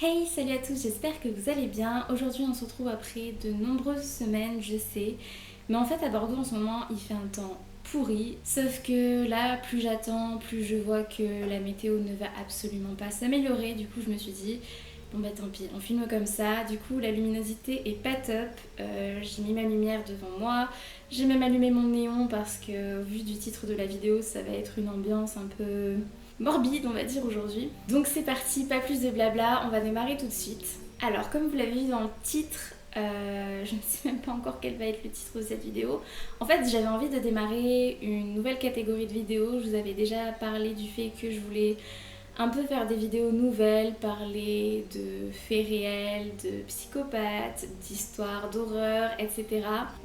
Hey, salut à tous, j'espère que vous allez bien. Aujourd'hui on se retrouve après de nombreuses semaines, je sais. Mais en fait à Bordeaux en ce moment il fait un temps pourri. Sauf que là, plus j'attends, plus je vois que la météo ne va absolument pas s'améliorer. Du coup je me suis dit, bon bah tant pis, on filme comme ça. Du coup la luminosité est pas top. J'ai mis ma lumière devant moi. J'ai même allumé mon néon parce que vu du titre de la vidéo ça va être une ambiance un peu morbide, on va dire aujourd'hui. Donc c'est parti, pas plus de blabla, on va démarrer tout de suite. Alors, comme vous l'avez vu dans le titre, je ne sais même pas encore quel va être le titre de cette vidéo. En fait, j'avais envie de démarrer une nouvelle catégorie de vidéos. Je vous avais déjà parlé du fait que je voulais un peu faire des vidéos nouvelles, parler de faits réels, de psychopathes, d'histoires d'horreur, etc.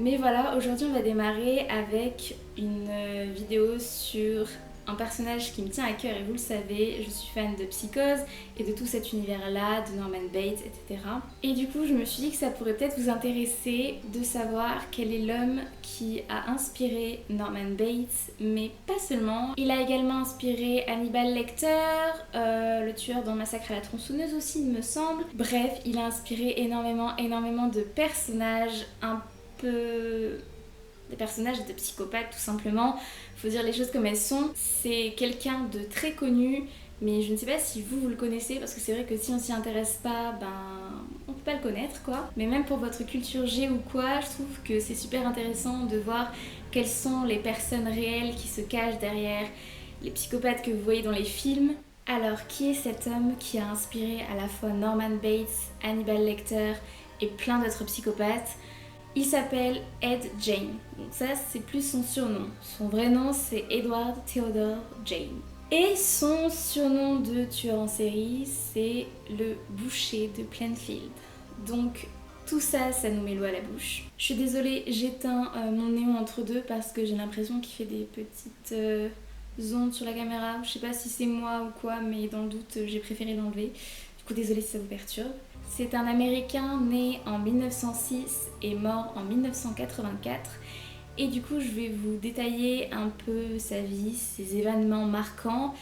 Mais voilà, aujourd'hui on va démarrer avec une vidéo sur un personnage qui me tient à cœur et vous le savez, je suis fan de Psychose et de tout cet univers-là, de Norman Bates, etc. Et du coup, je me suis dit que ça pourrait peut-être vous intéresser de savoir quel est l'homme qui a inspiré Norman Bates, mais pas seulement. Il a également inspiré Hannibal Lecter, le tueur dans Massacre à la tronçonneuse aussi, il me semble. Bref, il a inspiré énormément de personnages un peu des personnages de psychopathes tout simplement. Faut dire les choses comme elles sont. C'est quelqu'un de très connu, mais je ne sais pas si vous le connaissez parce que c'est vrai que si on s'y intéresse pas, ben on peut pas le connaître quoi. Mais même pour votre culture G ou quoi, je trouve que c'est super intéressant de voir quelles sont les personnes réelles qui se cachent derrière les psychopathes que vous voyez dans les films. Alors, qui est cet homme qui a inspiré à la fois Norman Bates, Hannibal Lecter et plein d'autres psychopathes? Il s'appelle Ed Gein. Donc ça, c'est plus son surnom. Son vrai nom, c'est Edward Theodore Gein. Et son surnom de tueur en série, c'est le boucher de Plainfield. Donc tout ça, ça nous met l'eau à la bouche. Je suis désolée, j'éteins mon néon entre deux parce que j'ai l'impression qu'il fait des petites ondes sur la caméra. Je sais pas si c'est moi ou quoi, mais dans le doute, j'ai préféré l'enlever. Du coup, désolée si ça vous perturbe. C'est un Américain né en 1906 et mort en 1984. Et du coup, je vais vous détailler un peu sa vie, ses événements marquants.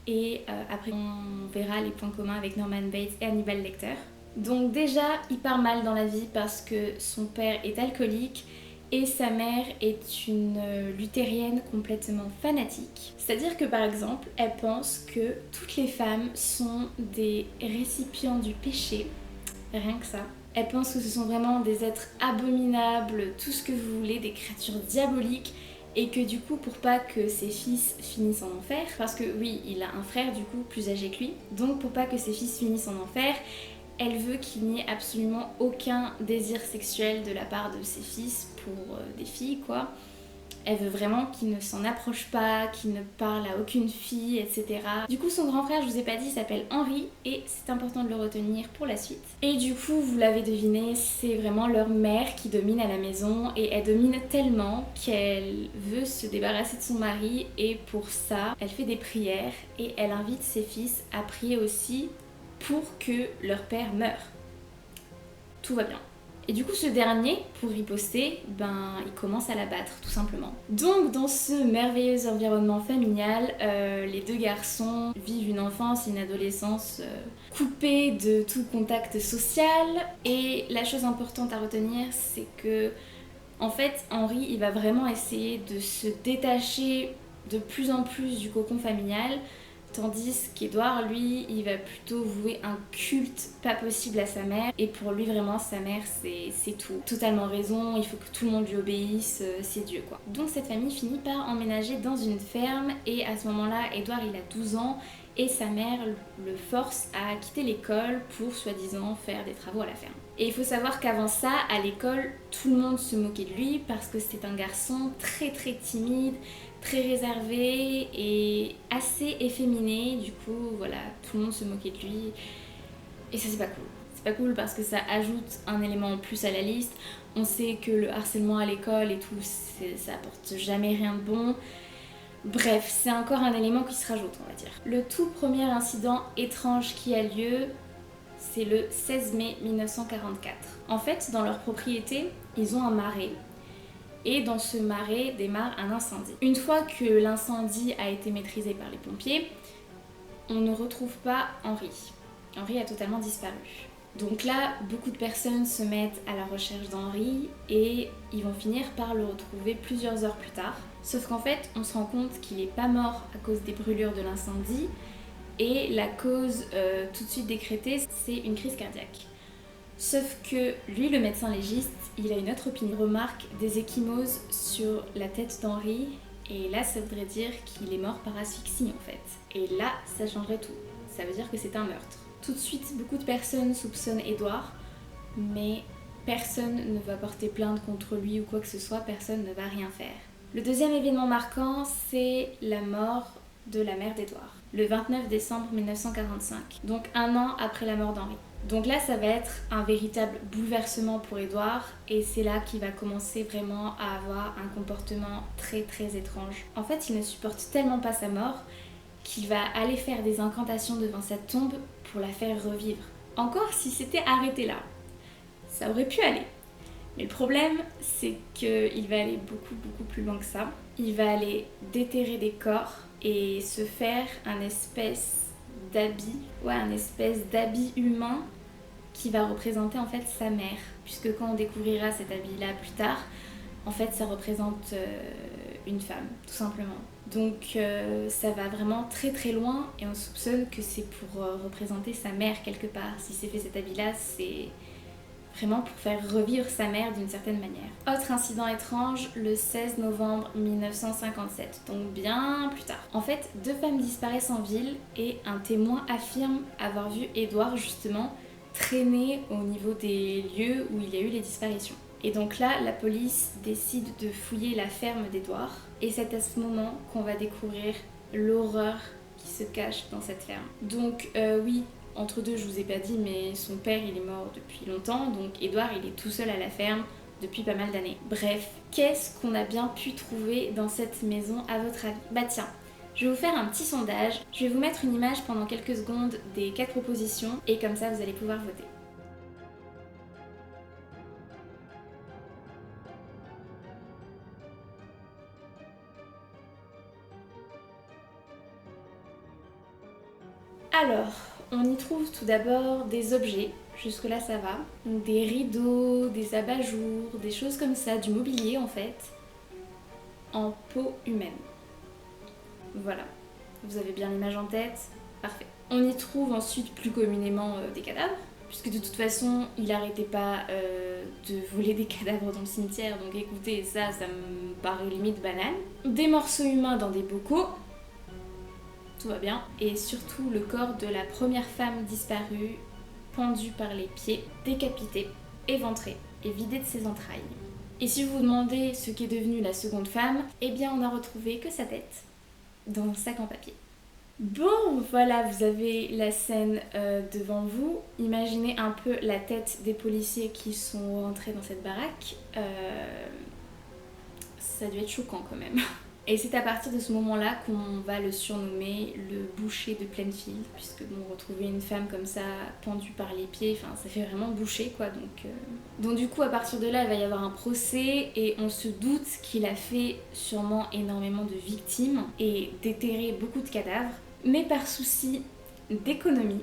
Et après, on verra les points communs avec Norman Bates et Hannibal Lecter. Donc déjà, il part mal dans la vie parce que son père est alcoolique et sa mère est une luthérienne complètement fanatique. C'est-à-dire que par exemple, elle pense que toutes les femmes sont des récipients du péché. Rien que ça. Elle pense que ce sont vraiment des êtres abominables, tout ce que vous voulez, des créatures diaboliques, et que du coup, pour pas que ses fils finissent en enfer, parce que oui, il a un frère du coup plus âgé que lui, donc pour pas que ses fils finissent en enfer, elle veut qu'il n'y ait absolument aucun désir sexuel de la part de ses fils pour des filles, quoi. Elle veut vraiment qu'il ne s'en approche pas, qu'il ne parle à aucune fille, etc. Du coup, son grand frère, je vous ai pas dit, s'appelle Henry et c'est important de le retenir pour la suite. Et du coup, vous l'avez deviné, c'est vraiment leur mère qui domine à la maison et elle domine tellement qu'elle veut se débarrasser de son mari et pour ça, elle fait des prières et elle invite ses fils à prier aussi pour que leur père meure. Tout va bien. Et du coup, ce dernier, pour riposter, il commence à la battre, tout simplement. Donc, dans ce merveilleux environnement familial, les deux garçons vivent une enfance et une adolescence coupées de tout contact social. Et la chose importante à retenir, c'est que, en fait, Henry, il va vraiment essayer de se détacher de plus en plus du cocon familial. Tandis qu'Edouard, lui, il va plutôt vouer un culte pas possible à sa mère. Et pour lui, vraiment, sa mère, c'est tout. Totalement raison, il faut que tout le monde lui obéisse, c'est Dieu, quoi. Donc cette famille finit par emménager dans une ferme. Et à ce moment-là, Edouard, il a 12 ans. Et sa mère le force à quitter l'école pour, soi-disant, faire des travaux à la ferme. Et il faut savoir qu'avant ça, à l'école, tout le monde se moquait de lui parce que c'est un garçon très timide, très réservé et assez efféminé. Du coup, voilà, tout le monde se moquait de lui. Et ça, c'est pas cool. C'est pas cool parce que ça ajoute un élément en plus à la liste. On sait que le harcèlement à l'école et tout, ça apporte jamais rien de bon. Bref, c'est encore un élément qui se rajoute, on va dire. Le tout premier incident étrange qui a lieu, c'est le 16 mai 1944. En fait, dans leur propriété, ils ont un marais. Et dans ce marais démarre un incendie. Une fois que l'incendie a été maîtrisé par les pompiers, on ne retrouve pas Henry. Henri a totalement disparu. Donc là, beaucoup de personnes se mettent à la recherche d'Henri et ils vont finir par le retrouver plusieurs heures plus tard. Sauf qu'en fait, on se rend compte qu'il n'est pas mort à cause des brûlures de l'incendie et la cause tout de suite décrétée, c'est une crise cardiaque. Sauf que lui, le médecin légiste, il a une autre opinion. Il remarque des ecchymoses sur la tête d'Henri et là, ça voudrait dire qu'il est mort par asphyxie en fait. Et là, ça changerait tout. Ça veut dire que c'est un meurtre. Tout de suite, beaucoup de personnes soupçonnent Édouard, mais personne ne va porter plainte contre lui ou quoi que ce soit, personne ne va rien faire. Le deuxième événement marquant, c'est la mort de la mère d'Édouard, le 29 décembre 1945, donc un an après la mort d'Henri. Donc là, ça va être un véritable bouleversement pour Édouard et c'est là qu'il va commencer vraiment à avoir un comportement très très étrange. En fait, il ne supporte tellement pas sa mort qu'il va aller faire des incantations devant sa tombe pour la faire revivre. Encore si c'était arrêté là, ça aurait pu aller. Mais le problème, c'est qu'il va aller beaucoup plus loin que ça. Il va aller déterrer des corps et se faire un espèce d'habit humain qui va représenter en fait sa mère. Puisque quand on découvrira cet habit-là plus tard, en fait ça représente une femme, tout simplement. Donc ça va vraiment très très loin et on soupçonne que c'est pour représenter sa mère quelque part. Si c'est fait cet habit-là, c'est vraiment pour faire revivre sa mère d'une certaine manière. Autre incident étrange, le 16 novembre 1957, donc bien plus tard. En fait, 2 femmes disparaissent en ville et un témoin affirme avoir vu Édouard justement traîner au niveau des lieux où il y a eu les disparitions. Et donc là, la police décide de fouiller la ferme d'Édouard et c'est à ce moment qu'on va découvrir l'horreur qui se cache dans cette ferme. Donc oui, entre deux, je vous ai pas dit, mais son père il est mort depuis longtemps, donc Édouard il est tout seul à la ferme depuis pas mal d'années. Bref, qu'est-ce qu'on a bien pu trouver dans cette maison à votre avis? Bah tiens, je vais vous faire un petit sondage, je vais vous mettre une image pendant quelques secondes des 4 propositions et comme ça vous allez pouvoir voter. Alors, on y trouve tout d'abord des objets, jusque-là ça va. Donc des rideaux, des abat-jours, des choses comme ça, du mobilier en fait, en peau humaine. Voilà, vous avez bien l'image en tête, parfait. On y trouve ensuite plus communément des cadavres, puisque de toute façon il arrêtait pas de voler des cadavres dans le cimetière, donc écoutez, ça me paraît limite banal. Des morceaux humains dans des bocaux, tout va bien. Et surtout le corps de la première femme disparue, pendue par les pieds, décapitée, éventrée et vidée de ses entrailles. Et si vous vous demandez ce qu'est devenue la seconde femme, eh bien on n'a retrouvé que sa tête dans un sac en papier. Bon, voilà, vous avez la scène devant vous. Imaginez un peu la tête des policiers qui sont rentrés dans cette baraque. Ça a dû être choquant quand même. Et c'est à partir de ce moment-là qu'on va le surnommer le boucher de Plainfield, puisque bon, retrouver une femme comme ça, pendue par les pieds, enfin ça fait vraiment boucher quoi. Donc du coup, à partir de là, il va y avoir un procès et on se doute qu'il a fait sûrement énormément de victimes et déterré beaucoup de cadavres. Mais par souci d'économie,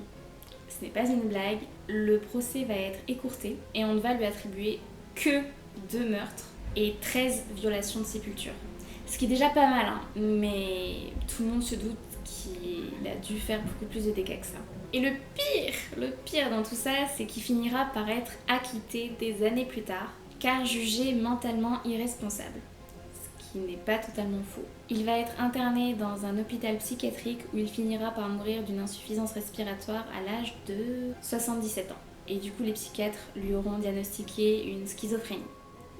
ce n'est pas une blague, le procès va être écourté et on ne va lui attribuer que 2 meurtres et 13 violations de sépulture. Ce qui est déjà pas mal, hein, mais tout le monde se doute qu'il a dû faire beaucoup plus de dégâts que ça. Et le pire dans tout ça, c'est qu'il finira par être acquitté des années plus tard, car jugé mentalement irresponsable. Ce qui n'est pas totalement faux. Il va être interné dans un hôpital psychiatrique où il finira par mourir d'une insuffisance respiratoire à l'âge de 77 ans. Et du coup, les psychiatres lui auront diagnostiqué une schizophrénie.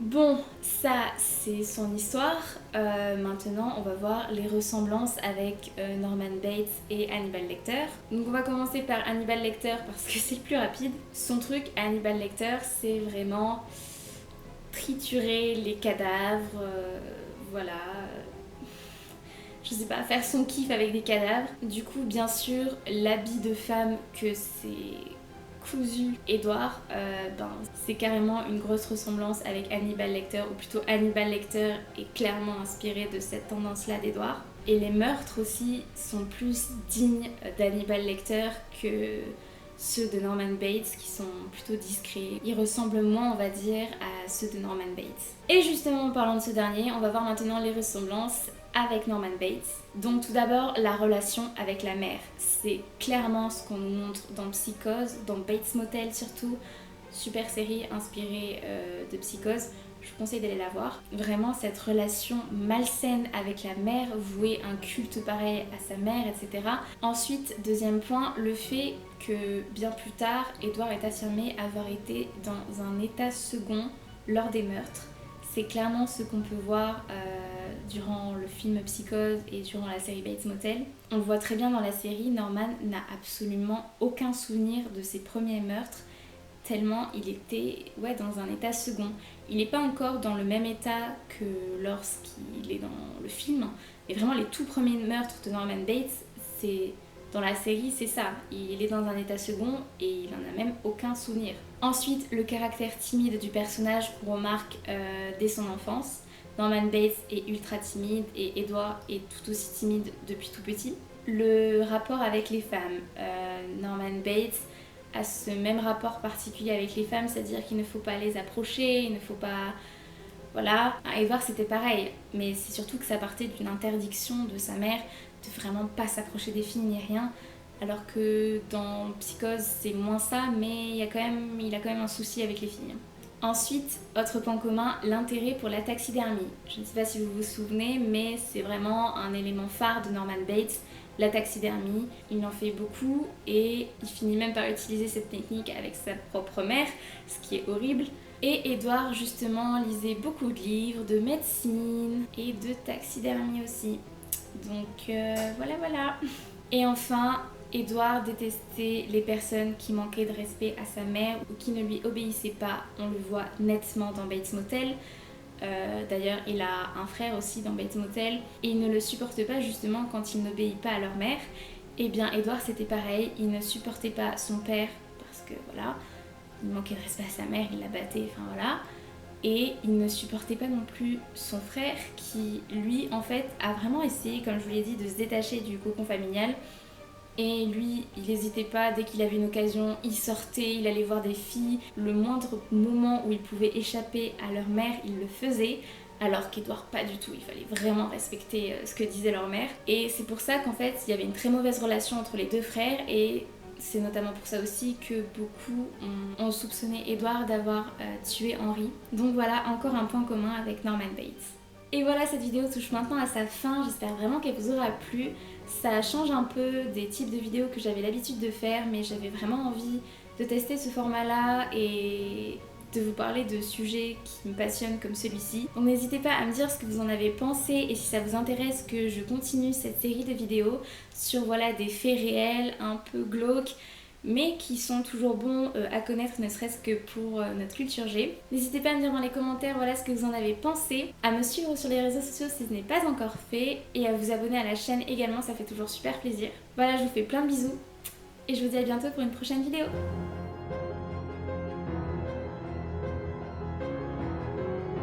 Bon, ça c'est son histoire. Maintenant, on va voir les ressemblances avec Norman Bates et Hannibal Lecter. Donc on va commencer par Hannibal Lecter parce que c'est le plus rapide. Son truc, Hannibal Lecter, c'est vraiment triturer les cadavres, voilà. Je sais pas, faire son kiff avec des cadavres. Du coup, bien sûr, l'habit de femme que c'est cousu Édouard, c'est carrément une grosse ressemblance avec Hannibal Lecter, ou plutôt Hannibal Lecter est clairement inspiré de cette tendance-là d'Édouard. Et les meurtres aussi sont plus dignes d'Hannibal Lecter que ceux de Norman Bates qui sont plutôt discrets. Ils ressemblent moins, on va dire, à ceux de Norman Bates. Et justement, en parlant de ce dernier, on va voir maintenant les ressemblances avec Norman Bates. Donc tout d'abord, la relation avec la mère. C'est clairement ce qu'on nous montre dans Psychose, dans Bates Motel surtout. Super série inspirée de Psychose. Je vous conseille d'aller la voir. Vraiment, cette relation malsaine avec la mère, vouer un culte pareil à sa mère, etc. Ensuite, deuxième point, le fait que bien plus tard, Edward est affirmé avoir été dans un état second lors des meurtres. C'est clairement ce qu'on peut voir durant le film Psychose et durant la série Bates Motel. On le voit très bien dans la série, Norman n'a absolument aucun souvenir de ses premiers meurtres, tellement il était dans un état second. Il n'est pas encore dans le même état que lorsqu'il est dans le film. Et vraiment, les tout premiers meurtres de Norman Bates, dans la série, c'est ça. Il est dans un état second et il n'en a même aucun souvenir. Ensuite, le caractère timide du personnage qu'on remarque dès son enfance. Norman Bates est ultra timide et Edward est tout aussi timide depuis tout petit. Le rapport avec les femmes. Norman Bates a ce même rapport particulier avec les femmes, c'est-à-dire qu'il ne faut pas les approcher, il ne faut pas... Voilà. Edward c'était pareil, mais c'est surtout que ça partait d'une interdiction de sa mère de vraiment pas s'approcher des filles ni rien, alors que dans Psychose c'est moins ça, mais il a quand même un souci avec les filles. Ensuite, autre point commun, l'intérêt pour la taxidermie. Je ne sais pas si vous vous souvenez, mais c'est vraiment un élément phare de Norman Bates. La taxidermie, il en fait beaucoup et il finit même par utiliser cette technique avec sa propre mère, ce qui est horrible. Et Edward justement lisait beaucoup de livres de médecine et de taxidermie aussi. Donc voilà. Et enfin, Edward détestait les personnes qui manquaient de respect à sa mère ou qui ne lui obéissaient pas. On le voit nettement dans Bates Motel. D'ailleurs, il a un frère aussi dans Bates Motel et il ne le supporte pas justement quand il n'obéit pas à leur mère. Et bien Edward c'était pareil, il ne supportait pas son père parce que voilà, il manquait de respect à sa mère, il la battait, enfin voilà. Et il ne supportait pas non plus son frère qui lui en fait a vraiment essayé, comme je vous l'ai dit, de se détacher du cocon familial. Et lui, il n'hésitait pas, dès qu'il avait une occasion, il sortait, il allait voir des filles. Le moindre moment où il pouvait échapper à leur mère, il le faisait. Alors qu'Edward, pas du tout, il fallait vraiment respecter ce que disait leur mère. Et c'est pour ça qu'en fait, il y avait une très mauvaise relation entre les deux frères. Et c'est notamment pour ça aussi que beaucoup ont soupçonné Edward d'avoir tué Henry. Donc voilà, encore un point commun avec Norman Bates. Et voilà, cette vidéo touche maintenant à sa fin, j'espère vraiment qu'elle vous aura plu. Ça change un peu des types de vidéos que j'avais l'habitude de faire, mais j'avais vraiment envie de tester ce format-là et de vous parler de sujets qui me passionnent comme celui-ci. Donc n'hésitez pas à me dire ce que vous en avez pensé et si ça vous intéresse que je continue cette série de vidéos sur des faits réels un peu glauques, mais qui sont toujours bons à connaître, ne serait-ce que pour notre culture G. N'hésitez pas à me dire dans les commentaires ce que vous en avez pensé, à me suivre sur les réseaux sociaux si ce n'est pas encore fait, et à vous abonner à la chaîne également, ça fait toujours super plaisir. Voilà, je vous fais plein de bisous, et je vous dis à bientôt pour une prochaine vidéo.